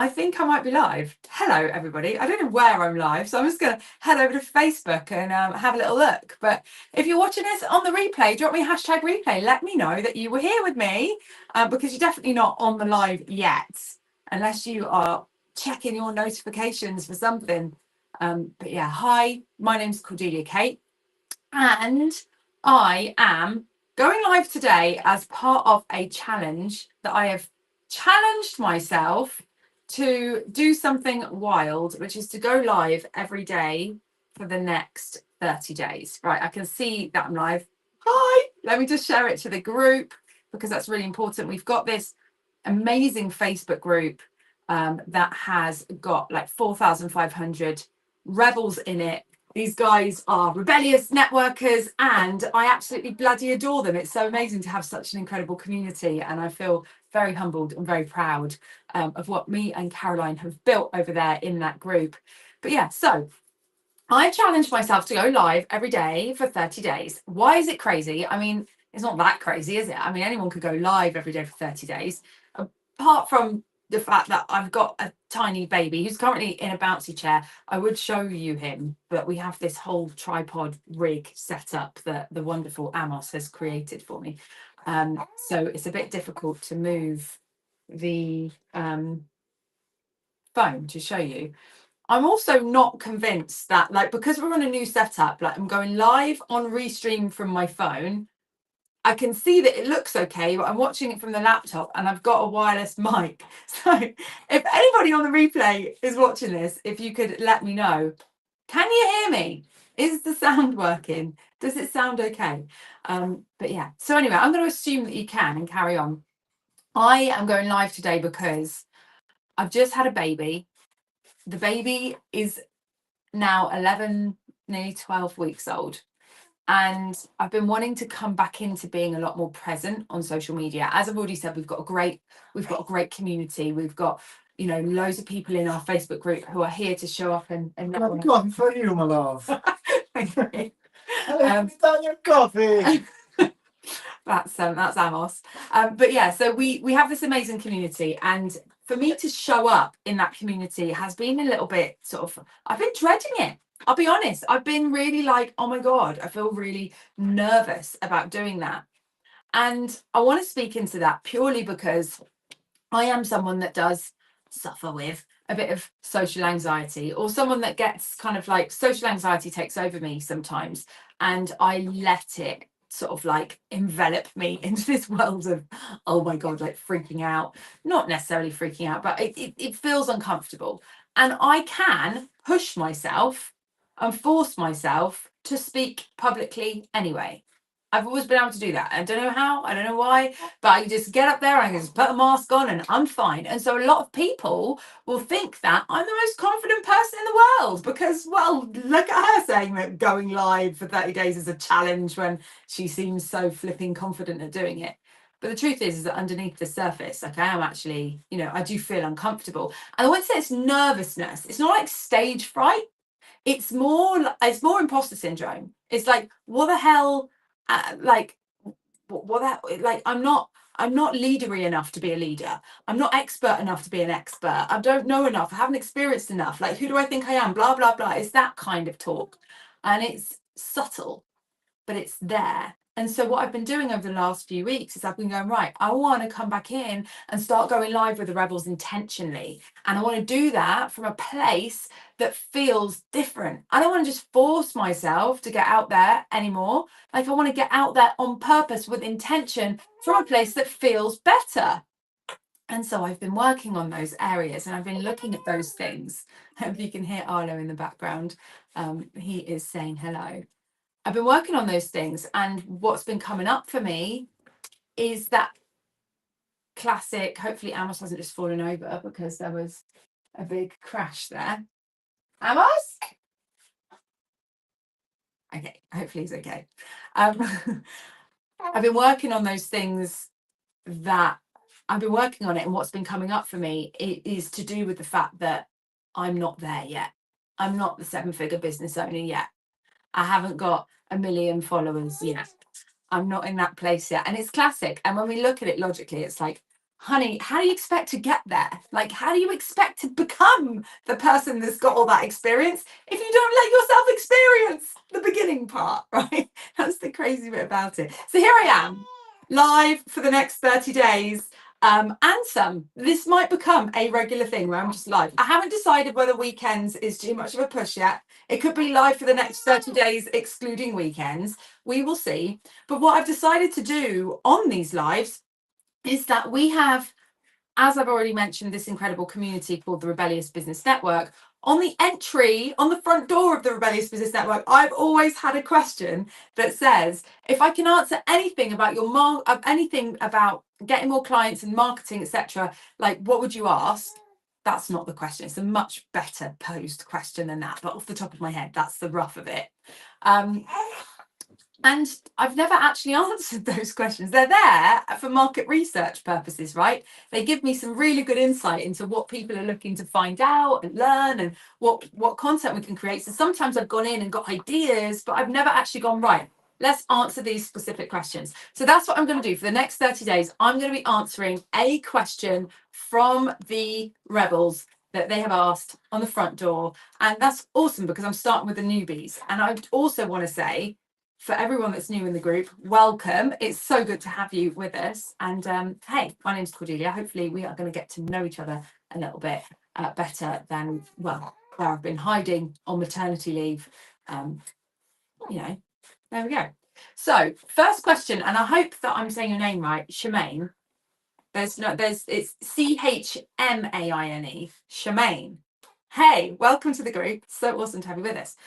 I think I might be live. Hello, everybody. I don't know where I'm live, so I'm just going to head over to Facebook and have a little look. But if you're watching this on the replay, drop me a hashtag replay. Let me know that you were here with me because you're definitely not on the live yet, unless you are checking your notifications for something. But yeah, hi, my name's Cordelia Kate, and I am going live today as part of a challenge that I have challenged myself to do something wild, which is to go live every day for the next 30 days. Right, I can see that I'm live. Hi, let me just share it to the group because that's really important. We've got this amazing Facebook group that has got like 4,500 rebels in it. These guys are rebellious networkers and I absolutely bloody adore them. It's so amazing to have such an incredible community, and I feel very humbled and very proud of what me and Caroline have built over there in that group. But yeah, so I challenged myself to go live every day for 30 days. Why is it crazy? I mean, it's not that crazy, is it? I mean, anyone could go live every day for 30 days, apart from the fact that I've got a tiny baby who's currently in a bouncy chair. I would show you him, but we have this whole tripod rig set up that the wonderful Amos has created for me. So it's a bit difficult to move the phone to show you. I'm also not convinced that, like, because we're on a new setup, like I'm going live on Restream from my phone. I can see that it looks okay, but I'm watching it from the laptop and I've got a wireless mic. So if anybody on the replay is watching this, if you could let me know, can you hear me? Is the sound working? Does it sound okay? But yeah, so anyway, I'm going to assume that you can and carry on. I am going live today because I've just had a baby. The baby is now 11, nearly 12 weeks old. And I've been wanting to come back into being a lot more present on social media. As I've already said, we've got a great community. We've got, you know, loads of people in our Facebook group who are here to show up and I've gone for you, my love. Okay. Down your coffee. That's Amos. But yeah, so we have this amazing community, and for me to show up in that community has been a little bit sort of, I've been dreading it. I'll be honest. I've been really like, oh my God, I feel really nervous about doing that. And I want to speak into that purely because I am someone that does suffer with a bit of social anxiety, or someone that gets kind of like social anxiety takes over me sometimes, and I let it sort of like envelop me into this world of, oh my God, like freaking out. Not necessarily freaking out, but it feels uncomfortable. And I can push myself and force myself to speak publicly anyway. I've always been able to do that. I don't know how, I don't know why, but I just get up there, I can just put a mask on and I'm fine. And so a lot of people will think that I'm the most confident person in the world because, well, look at her saying that going live for 30 days is a challenge when she seems so flipping confident at doing it. But the truth is that underneath the surface, like I am actually, you know, I do feel uncomfortable. And I wouldn't say it's nervousness. It's not like stage fright. It's more imposter syndrome. It's like, what the hell? Like what that like I'm not leadery enough to be a leader. I'm not expert enough to be an expert. I don't know enough. I haven't experienced enough. Like, who do I think I am? Blah, blah, blah. It's that kind of talk. And it's subtle, but it's there. And so what I've been doing over the last few weeks is I've been going, right, I want to come back in and start going live with the rebels intentionally. And I want to do that from a place that feels different. I don't want to just force myself to get out there anymore. Like, I want to get out there on purpose with intention from a place that feels better. And so I've been working on those areas and I've been looking at those things. If you can hear Arlo in the background, he is saying hello. I've been working on those things, and what's been coming up for me is that classic, hopefully Amos hasn't just fallen over because there was a big crash there. Amos? Okay, hopefully he's okay. I've been working on those things that I've been working on it, and what's been coming up for me is to do with the fact that I'm not there yet. I'm not the 7-figure business owner yet. I haven't got 1 million followers yet. I'm not in that place yet. And it's classic. And when we look at it logically, it's like, honey, how do you expect to get there? Like, how do you expect to become the person that's got all that experience if you don't let yourself experience the beginning part, right? That's the crazy bit about it. So here I am, live for the next 30 days. And some. This might become a regular thing where I'm just live. I haven't decided whether weekends is too much of a push yet. It could be live for the next 30 days, excluding weekends. We will see. But what I've decided to do on these lives is that we have, as I've already mentioned, this incredible community called the Rebellious Business Network. On the entry, on the front door of the Rebellious Business Network, I've always had a question that says, if I can answer anything about your anything about getting more clients and marketing, etc., like what would you ask? That's not the question. It's a much better posed question than that. But off the top of my head, that's the rough of it. And I've never actually answered those questions. They're there for market research purposes, right? They give me some really good insight into what people are looking to find out and learn and what content we can create. So sometimes I've gone in and got ideas, but I've never actually gone, right, let's answer these specific questions. So that's what I'm going to do for the next 30 days. I'm going to be answering a question from the Rebels that they have asked on the front door. And that's awesome because I'm starting with the newbies. And I also want to say, for everyone that's new in the group, welcome. It's so good to have you with us. And hey, my name's Cordelia. Hopefully we are going to get to know each other a little bit better than, well, where I've been hiding on maternity leave. There we go. So first question, and I hope that I'm saying your name right, Shemaine. It's Chmaine, Shemaine. Hey, welcome to the group. So awesome to have you with us.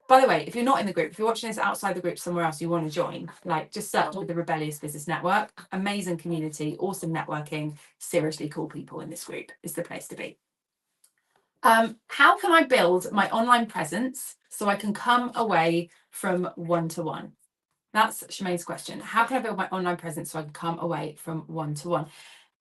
By the way, if you're not in the group, if you're watching this outside the group somewhere else you want to join, like just search with the Rebellious Business Network. Amazing community, awesome networking, seriously cool people in this group is the place to be. How can I build my online presence so I can come away from one-to-one? That's Shemaine's question. How can I build my online presence so I can come away from one-to-one?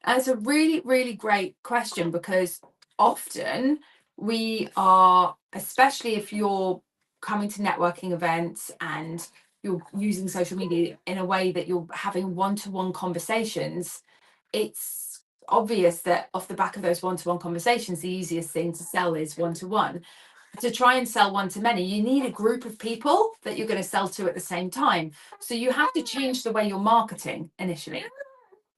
And it's a really, really great question because often we are, especially if you're coming to networking events and you're using social media in a way that you're having one-to-one conversations, it's obvious that off the back of those one-to-one conversations, the easiest thing to sell is one-to-one. To try and sell one-to-many, you need a group of people that you're going to sell to at the same time. So you have to change the way you're marketing initially.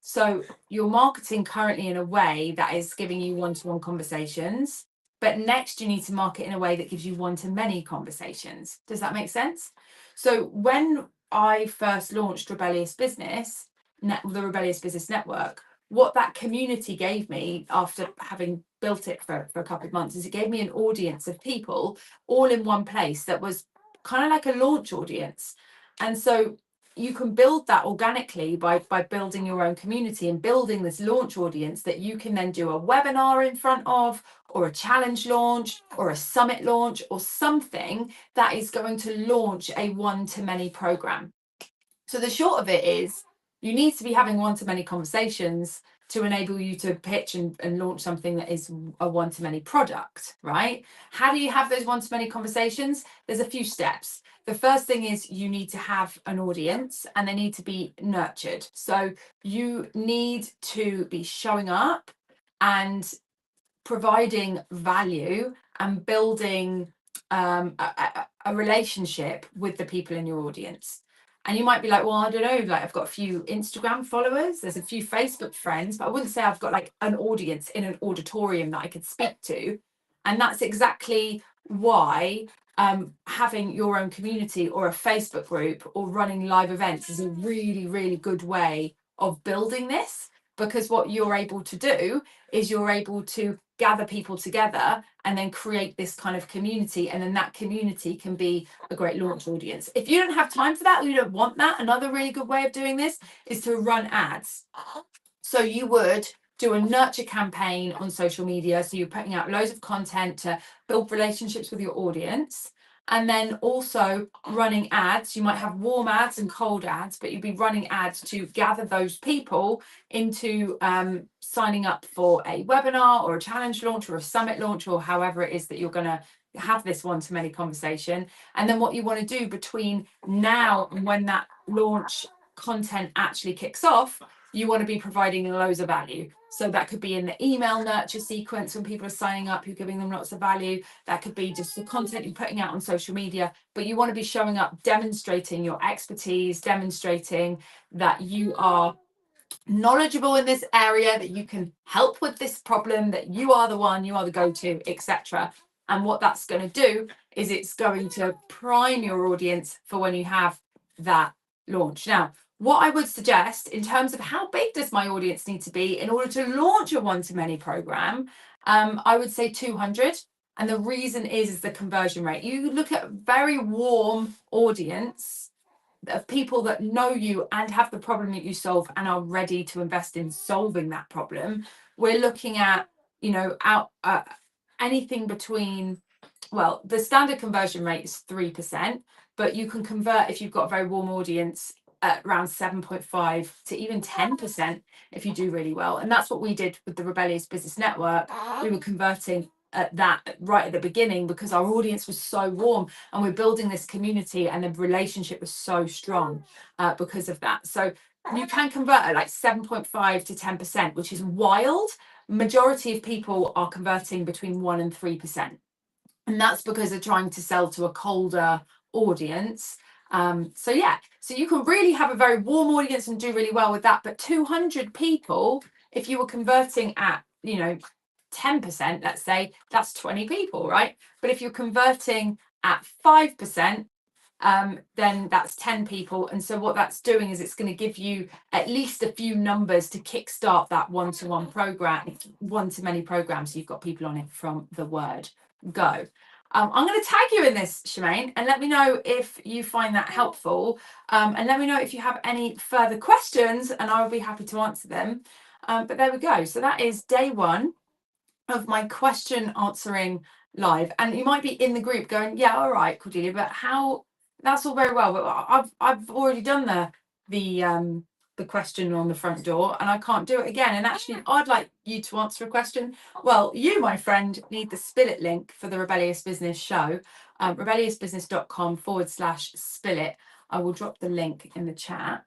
So you're marketing currently in a way that is giving you one-to-one conversations, but next you need to market in a way that gives you one-to-many conversations. Does that make sense? So when I first launched Rebellious Business, the Rebellious Business Network, what that community gave me after having built it for a couple of months is it gave me an audience of people all in one place that was kind of like a launch audience. And so you can build that organically by building your own community and building this launch audience that you can then do a webinar in front of, or a challenge launch, or a summit launch, or something that is going to launch a one-to-many program. So the short of it is you need to be having one-to-many conversations to enable you to pitch and launch something that is a one-to-many product, right? How do you have those one-to-many conversations? There's a few steps. The first thing is you need to have an audience and they need to be nurtured. So you need to be showing up and providing value and building a relationship with the people in your audience. And you might be like, well, I don't know, like I've got a few Instagram followers, there's a few Facebook friends, but I wouldn't say I've got like an audience in an auditorium that I could speak to. And that's exactly why having your own community or a Facebook group or running live events is a really, really good way of building this, because what you're able to do is you're able to gather people together and then create this kind of community, and then that community can be a great launch audience. If you don't have time for that, or you don't want that, another really good way of doing this is to run ads. So you would do a nurture campaign on social media, so you're putting out loads of content to build relationships with your audience, and then also running ads. You might have warm ads and cold ads, but you'd be running ads to gather those people into signing up for a webinar or a challenge launch or a summit launch, or however it is that you're going to have this one-to-many conversation. And then what you want to do between now and when that launch content actually kicks off you want to be providing loads of value. So that could be in the email nurture sequence when people are signing up, you're giving them lots of value. That could be just the content you're putting out on social media, but you want to be showing up, demonstrating your expertise, demonstrating that you are knowledgeable in this area, that you can help with this problem, that you are the one, you are the go-to, etc. And what that's going to do is it's going to prime your audience for when you have that launch. Now, what I would suggest in terms of how big does my audience need to be in order to launch a one-to-many program, I would say 200. And the reason is the conversion rate. You look at a very warm audience of people that know you and have the problem that you solve and are ready to invest in solving that problem. We're looking at, you know, anything between, well, the standard conversion rate is 3%, but you can convert, if you've got a very warm audience, at around 7.5 to even 10% if you do really well. And that's what we did with the Rebellious Business Network. We were converting at that right at the beginning because our audience was so warm and we're building this community and the relationship was so strong because of that. So you can convert at like 7.5 to 10%, which is wild. Majority of people are converting between 1 and 3%. And that's because they're trying to sell to a colder audience. So yeah, so you can really have a very warm audience and do really well with that. But 200 people, if you were converting at, you know, 10%, let's say, that's 20 people, right? But if you're converting at 5%, then that's 10 people. And so what that's doing is it's going to give you at least a few numbers to kickstart that one-to-one program, one-to-many program. So you've got people on it from the word go. I'm going to tag you in this, Shemaine, and let me know if you find that helpful. And let me know if you have any further questions and I will be happy to answer them. But there we go. So that is day one of my question answering live. And you might be in the group going, yeah, all right, Cordelia, but how, that's all very well, but I've already done the question on the front door and I can't do it again. And actually, I'd like you to answer a question. Well, you, my friend, need the Spill It link for the Rebellious Business show, rebelliousbusiness.com/spill it. I will drop the link in the chat.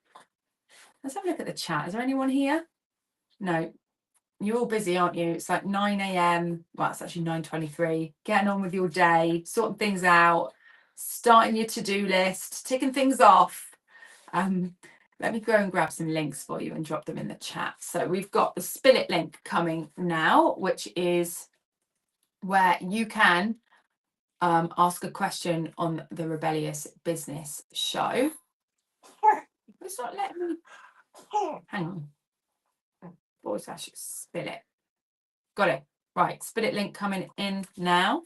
Let's have a look at the chat. Is there anyone here? No. You're all busy, aren't you? It's like 9 a.m. Well, it's actually 9:23. Getting on with your day, sorting things out, starting your to-do list, ticking things off. Let me go and grab some links for you and drop them in the chat. So we've got the Spill It link coming now, which is where you can ask a question on the Rebellious Business show. It's not letting me. Hang on. /Spill It. Got it. Right. Spill It link coming in now.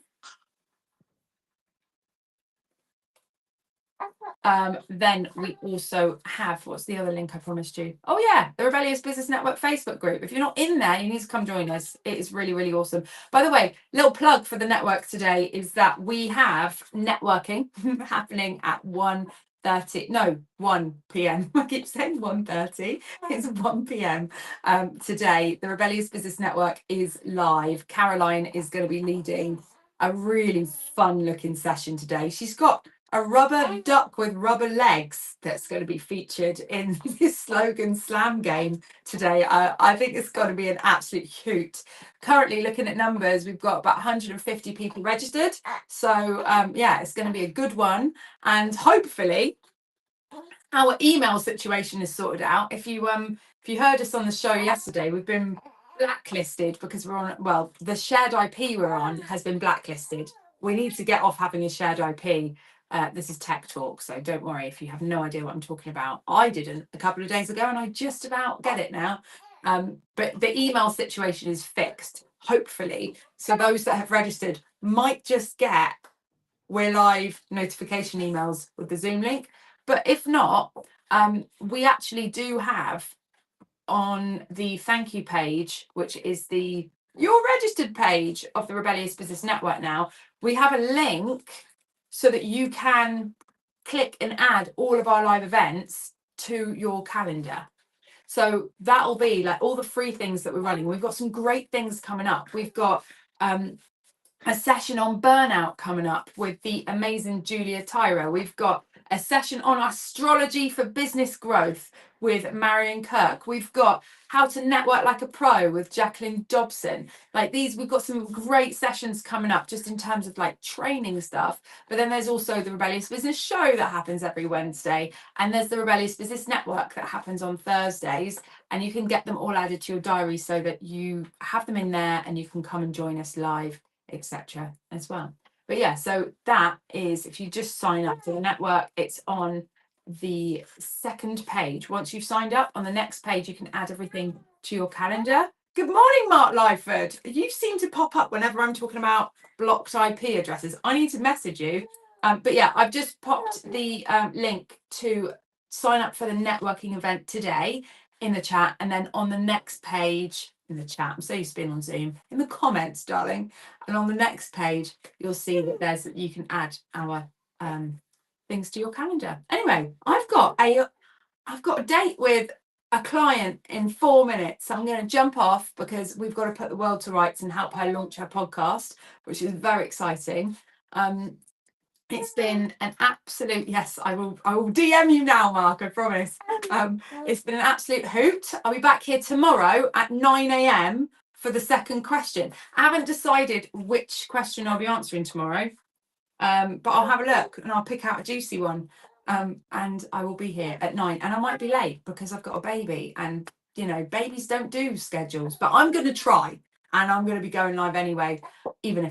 Then we also have, what's the other link I promised you? Oh yeah, the Rebellious Business Network Facebook group. If you're not in there, you need to come join us. It is really, really awesome. By the way, little plug for the network today is that we have networking happening at 1:30, no, 1 p.m. I keep saying 1:30. It's 1 p.m. Today. The Rebellious Business Network is live. Caroline is going to be leading a really fun looking session today. She's got a rubber duck with rubber legs that's going to be featured in this slogan slam game today. I think it's going to be an absolute hoot. Currently looking at numbers, we've got about 150 people registered. So yeah, it's going to be a good one. And hopefully our email situation is sorted out. If you heard us on the show yesterday, we've been blacklisted because we're on, well, the shared IP we're on has been blacklisted. We need to get off having a shared IP. This is tech talk, so don't worry if you have no idea what I'm talking about. I didn't a couple of days ago and I just about get it now. But the email situation is fixed, hopefully. So those that have registered might just get we're live notification emails with the Zoom link. But if not, we actually do have on the thank you page, which is the your registered page of the Rebellious Business Network now, we have a link so that you can click and add all of our live events to your calendar. So that'll be like all the free things that we're running. We've got some great things coming up. We've got a session on burnout coming up with the amazing Julia Tyra. We've got a session on astrology for business growth with Marion Kirk. We've got how to network like a pro with Jacqueline Dobson. Like these, we've got some great sessions coming up just in terms of like training stuff. But then there's also the Rebellious Business Show that happens every Wednesday. And there's the Rebellious Business Network that happens on Thursdays. And you can get them all added to your diary so that you have them in there and you can come and join us live, etc. as well. But yeah, so that is, if you just sign up to the network, it's on the second page. Once you've signed up, on the next page, you can add everything to your calendar. Good morning, Mark Lyford. You seem to pop up whenever I'm talking about blocked IP addresses. I need to message you. But yeah, I've just popped the link to sign up for the networking event today in the chat. And then on the next page, in the chat, I'm so used to being on Zoom, in the comments, darling. And on the next page, you'll see that you can add our things to your calendar. Anyway, I've got a date with a client in 4 minutes. So I'm going to jump off because we've got to put the world to rights and help her launch her podcast, which is very exciting. It's been an absolute, yes, I will DM you now, Mark, I promise. It's been an absolute hoot. I'll be back here tomorrow at 9 a.m. for the second question. I haven't decided which question I'll be answering tomorrow, but I'll have a look and I'll pick out a juicy one. And I will be here at 9, and I might be late because I've got a baby, and you know, babies don't do schedules, but I'm going to try, and I'm going to be going live anyway, even if